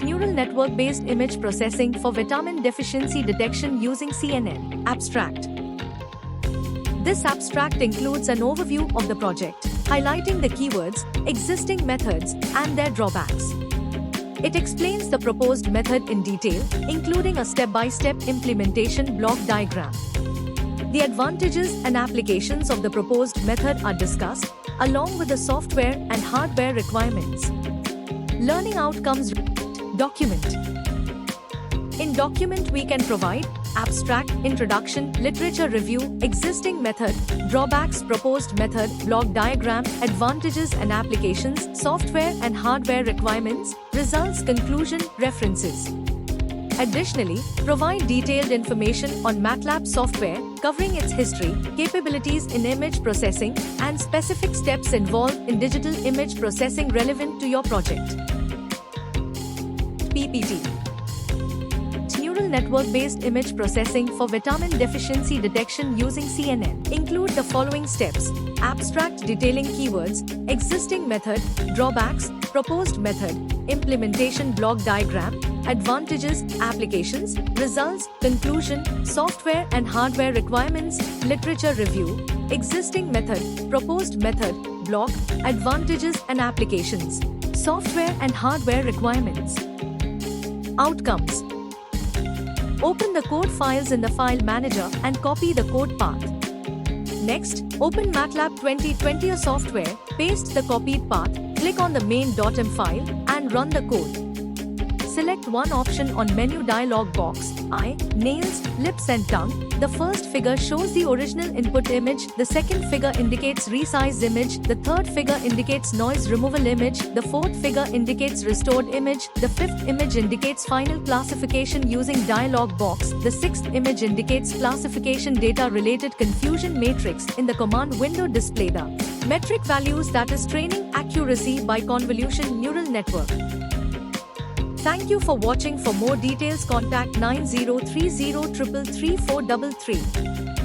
Neural network-based image processing for vitamin deficiency detection using CNN. Abstract. This abstract includes an overview of the project, highlighting the keywords, existing methods, and their drawbacks. It explains the proposed method in detail, including a step-by-step implementation block diagram. The advantages and applications of the proposed method are discussed, along with the software and hardware requirements. Learning outcomes. Document. In document we can provide abstract, introduction, literature review, existing method, drawbacks, proposed method, block diagram, advantages and applications, software and hardware requirements, results, conclusion, references. Additionally, provide detailed information on MATLAB software, covering its history, capabilities in image processing, and specific steps involved in digital image processing relevant to your project. PPT. Neural network-based image processing for vitamin deficiency detection using CNN. Include the following steps: abstract detailing keywords, existing method, drawbacks, proposed method, implementation block diagram, advantages, applications, results, conclusion, software and hardware requirements, literature review, existing method, proposed method, block, advantages and applications, software and hardware requirements. Outcomes. Open the code files in the file manager and copy the code path. Next, open MATLAB 2020 software, paste the copied path, click on the main.m file, and run the code. Select one option on menu dialog box: eye, nails, lips and tongue. The first figure shows the original input image, the second figure indicates resize image, the third figure indicates noise removal image, the fourth figure indicates restored image, the fifth image indicates final classification using dialog box, the sixth image indicates classification data related confusion matrix. In the command window display the metric values, that is training accuracy by convolution neural network. Thank you for watching. For more details contact 9030333433.